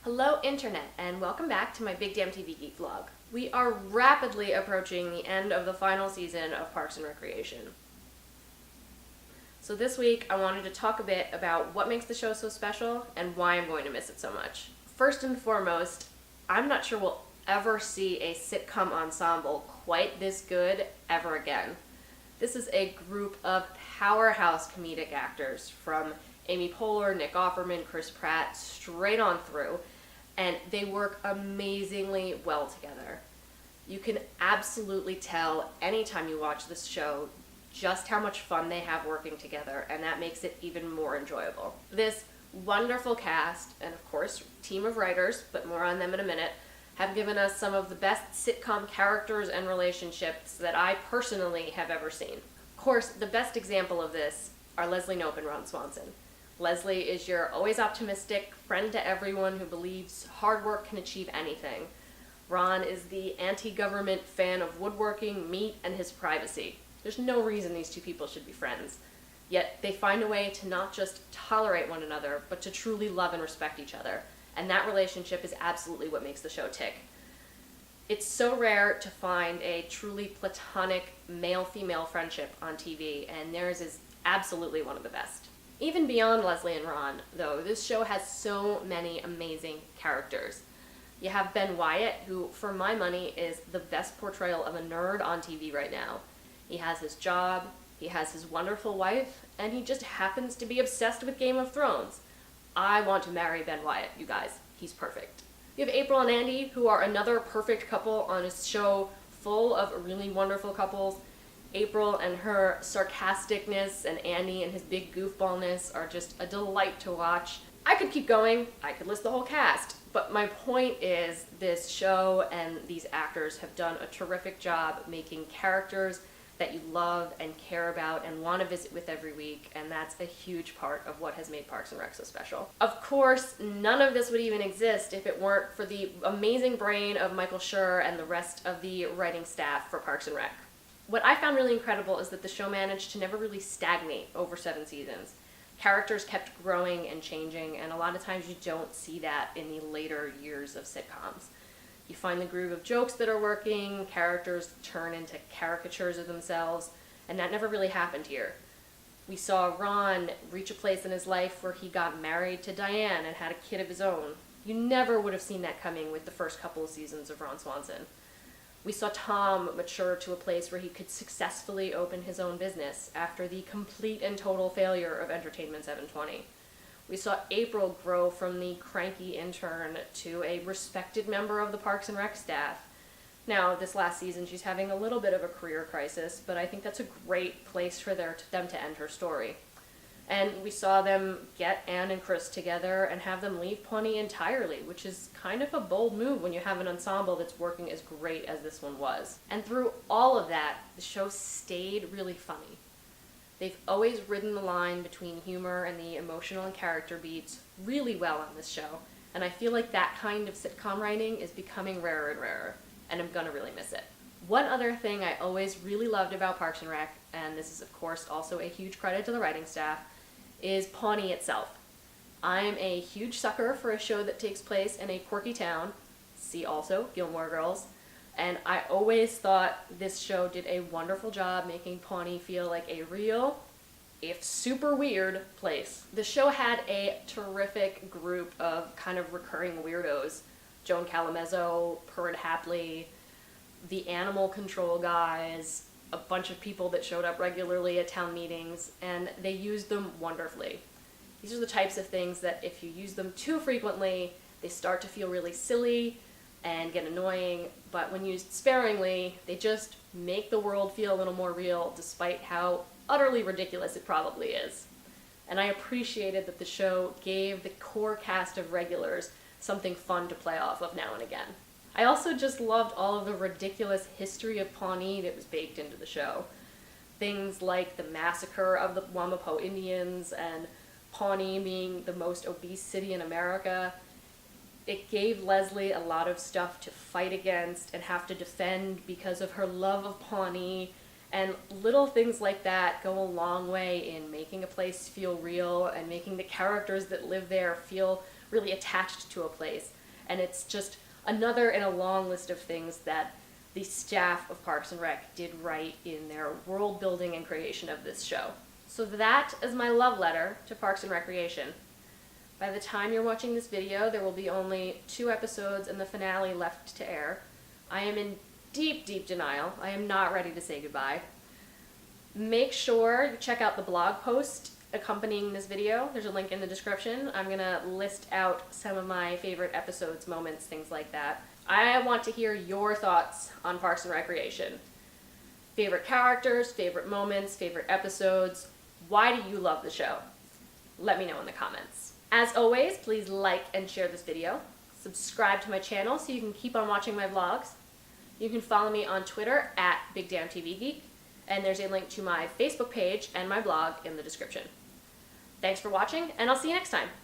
Hello Internet, and welcome back to my Big Damn TV Geek vlog. We are rapidly approaching the end of the final season of Parks and Recreation. So this week I wanted to talk a bit about what makes the show so special and why I'm going to miss it so much. First and foremost, I'm not sure we'll ever see a sitcom ensemble quite this good ever again. This is a group of powerhouse comedic actors from Amy Poehler, Nick Offerman, Chris Pratt, straight on through, and they work amazingly well together. You can absolutely tell anytime you watch this show just how much fun they have working together, and that makes it even more enjoyable. This wonderful cast, and of course, team of writers, but more on them in a minute, have given us some of the best sitcom characters and relationships that I personally have ever seen. Of course, the best example of this are Leslie Knope and Ron Swanson. Leslie is your always optimistic friend to everyone who believes hard work can achieve anything. Ron is the anti-government fan of woodworking, meat, and his privacy. There's no reason these two people should be friends. Yet they find a way to not just tolerate one another, but to truly love and respect each other. And that relationship is absolutely what makes the show tick. It's so rare to find a truly platonic male-female friendship on TV, and theirs is absolutely one of the best. Even beyond Leslie and Ron, though, this show has so many amazing characters. You have Ben Wyatt, who, for my money, is the best portrayal of a nerd on TV right now. He has his job, he has his wonderful wife, and he just happens to be obsessed with Game of Thrones. I want to marry Ben Wyatt, you guys. He's perfect. You have April and Andy, who are another perfect couple on a show full of really wonderful couples. April and her sarcasticness and Andy and his big goofballness are just a delight to watch. I could keep going, I could list the whole cast, but my point is this show and these actors have done a terrific job making characters that you love and care about and want to visit with every week, and that's a huge part of what has made Parks and Rec so special. Of course, none of this would even exist if it weren't for the amazing brain of Michael Schur and the rest of the writing staff for Parks and Rec. What I found really incredible is that the show managed to never really stagnate over 7 seasons. Characters kept growing and changing, and a lot of times you don't see that in the later years of sitcoms. You find the groove of jokes that are working, characters turn into caricatures of themselves, and that never really happened here. We saw Ron reach a place in his life where he got married to Diane and had a kid of his own. You never would have seen that coming with the first couple of seasons of Ron Swanson. We saw Tom mature to a place where he could successfully open his own business after the complete and total failure of Entertainment 720. We saw April grow from the cranky intern to a respected member of the Parks and Rec staff. Now, this last season, she's having a little bit of a career crisis, but I think that's a great place for them to end her story. And we saw them get Anne and Chris together and have them leave Pawnee entirely, which is kind of a bold move when you have an ensemble that's working as great as this one was. And through all of that, the show stayed really funny. They've always ridden the line between humor and the emotional and character beats really well on this show, and I feel like that kind of sitcom writing is becoming rarer and rarer, and I'm gonna really miss it. One other thing I always really loved about Parks and Rec, and this is of course also a huge credit to the writing staff, is Pawnee itself. I'm a huge sucker for a show that takes place in a quirky town, see also Gilmore Girls, and I always thought this show did a wonderful job making Pawnee feel like a real, if super weird, place. The show had a terrific group of kind of recurring weirdos. Joan Calamezzo, Perd Hapley, the animal control guys, a bunch of people that showed up regularly at town meetings, and they used them wonderfully. These are the types of things that if you use them too frequently, they start to feel really silly and get annoying, but when used sparingly, they just make the world feel a little more real, despite how utterly ridiculous it probably is. And I appreciated that the show gave the core cast of regulars something fun to play off of now and again. I also just loved all of the ridiculous history of Pawnee that was baked into the show. Things like the massacre of the Wamapo Indians and Pawnee being the most obese city in America. It gave Leslie a lot of stuff to fight against and have to defend because of her love of Pawnee, and little things like that go a long way in making a place feel real and making the characters that live there feel really attached to a place. And it's just another in a long list of things that the staff of Parks and Rec did right in their world building and creation of this show. So that is my love letter to Parks and Recreation. By the time you're watching this video, there will be only 2 episodes and the finale left to air. I am in deep, deep denial. I am not ready to say goodbye. Make sure you check out the blog post accompanying this video. There's a link in the description. I'm gonna list out some of my favorite episodes, moments, things like that. I want to hear your thoughts on Parks and Recreation. Favorite characters, favorite moments, favorite episodes. Why do you love the show? Let me know in the comments. As always, please like and share this video. Subscribe to my channel so you can keep on watching my vlogs. You can follow me on Twitter at BigDamnTVGeek, and there's a link to my Facebook page and my blog in the description. Thanks for watching, and I'll see you next time.